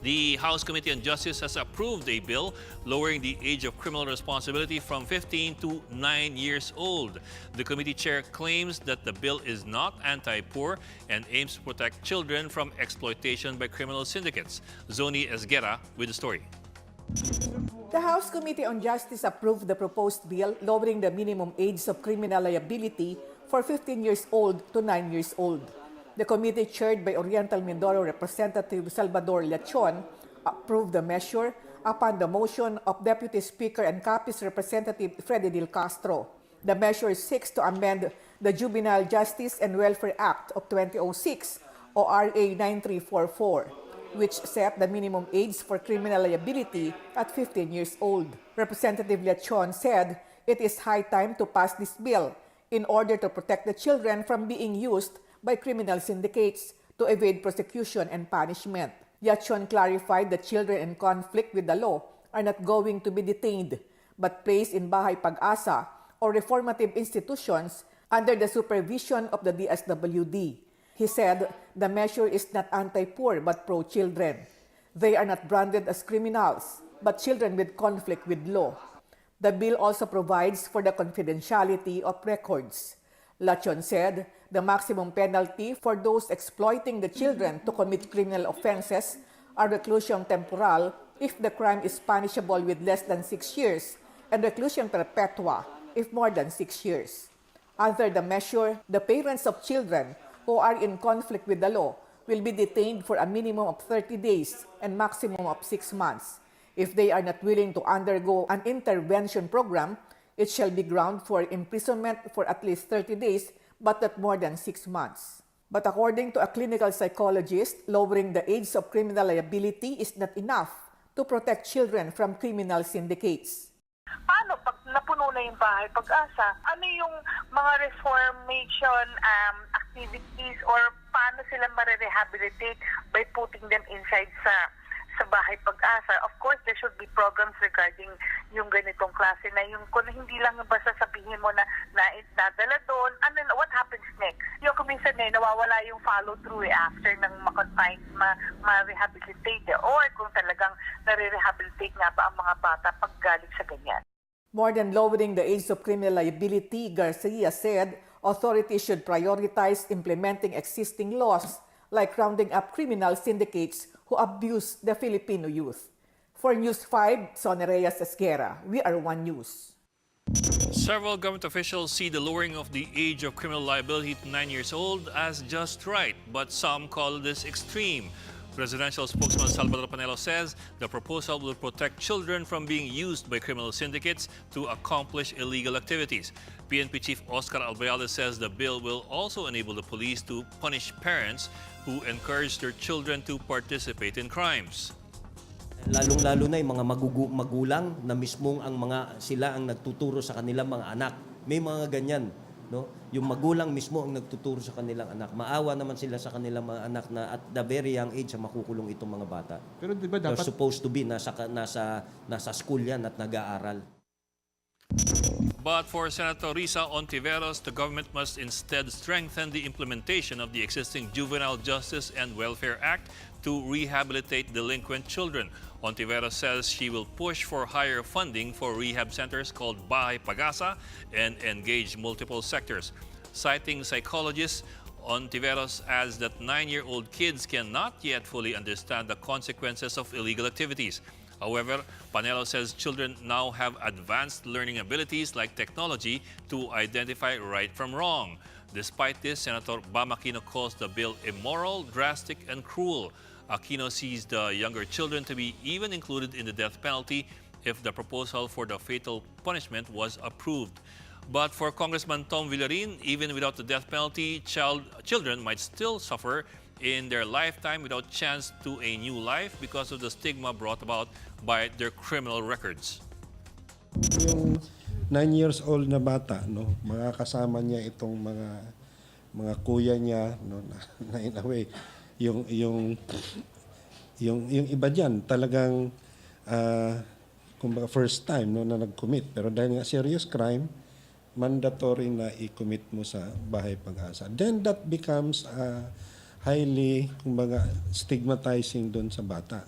The House Committee on Justice has approved a bill lowering the age of criminal responsibility from 15 to 9 years old. The committee chair claims that the bill is not anti-poor and aims to protect children from exploitation by criminal syndicates. Zoni Esguerra with the story. The House Committee on Justice approved the proposed bill lowering the minimum age of criminal liability for 15 years old to 9 years old. The committee, chaired by Oriental Mindoro Representative Salvador Leachon, approved the measure upon the motion of Deputy Speaker and Capiz Representative Freddy Del Castro. The measure seeks to amend the Juvenile Justice and Welfare Act of 2006, or RA 9344, which set the minimum age for criminal liability at 15 years old. Representative Leachon said it is high time to pass this bill in order to protect the children from being used by criminal syndicates to evade prosecution and punishment. Leachon clarified that children in conflict with the law are not going to be detained but placed in Bahay Pag-asa or reformative institutions under the supervision of the DSWD. He said the measure is not anti-poor but pro-children. They are not branded as criminals but children with conflict with law. The bill also provides for the confidentiality of records. Leachon said the maximum penalty for those exploiting the children to commit criminal offenses are reclusion temporal if the crime is punishable with less than 6 years and reclusion perpetua if more than 6 years. Under the measure, the parents of children who are in conflict with the law will be detained for a minimum of 30 days and maximum of 6 months. If they are not willing to undergo an intervention program, it shall be ground for imprisonment for at least 30 days but not more than 6 months. But according to a clinical psychologist, lowering the age of criminal liability is not enough to protect children from criminal syndicates. Paano pag napuno na yung Bahay Pag-asa? Ano yung mga reformation activities or paano sila ma-rehabilitate by putting them inside sa Bahay Pag-asa? Of course, there should be programs regarding yung ganitong klase na yung kung hindi lang basta sabihin mo na nadala doon, what happens next? Yung kuminsan nawawala yung follow-through after ng ma-confine, ma-rehabilitate or kung talagang nare-rehabilitate nga ba ang mga bata pag galing sa ganyan. More than lowering the age of criminal liability, Garcia said authorities should prioritize implementing existing laws like rounding up criminal syndicates who abuse the Filipino youth. For News 5, Sonia Esguerra, we are One News. Several government officials see the lowering of the age of criminal liability to 9 years old as just right, but some call this extreme. Presidential spokesman Salvador Leachon says the proposal will protect children from being used by criminal syndicates to accomplish illegal activities. PNP Chief Oscar Albayalde says the bill will also enable the police to punish parents who encourage their children to participate in crimes. Lalong-lalo na yung mga magulang na mismong sila ang nagtuturo sa kanilang mga anak. May mga ganyan, no? Yung magulang mismo ang nagtuturo sa kanilang anak. Maawa naman sila sa kanilang mga anak na at the very young age makukulong itong mga bata. Pero di ba dapat they're supposed to be nasa school yan at nag-aaral. But for Senator Risa Ontiveros, the government must instead strengthen the implementation of the existing Juvenile Justice and Welfare Act to rehabilitate delinquent children. Ontiveros says she will push for higher funding for rehab centers called Bahay Pag-asa and engage multiple sectors. Citing psychologists, Ontiveros adds that 9-year-old kids cannot yet fully understand the consequences of illegal activities. However, Panelo says children now have advanced learning abilities like technology to identify right from wrong. Despite this, Senator Bam Aquino calls the bill immoral, drastic, and cruel. Aquino sees the younger children to be even included in the death penalty if the proposal for the fatal punishment was approved. But for Congressman Tom Villarin, even without the death penalty, children might still suffer in their lifetime without chance to a new life because of the stigma brought about by their criminal records. yung 9 years old na bata, no, mga kasama niya itong mga kuya niya, no, na in a way, yung iba diyan talagang kumbaga first time, no, na nag-commit, pero dahil nga serious crime, mandatory na i-commit mo sa Bahay Pag-asa. Then that becomes highly kumbaga stigmatizing doon sa bata.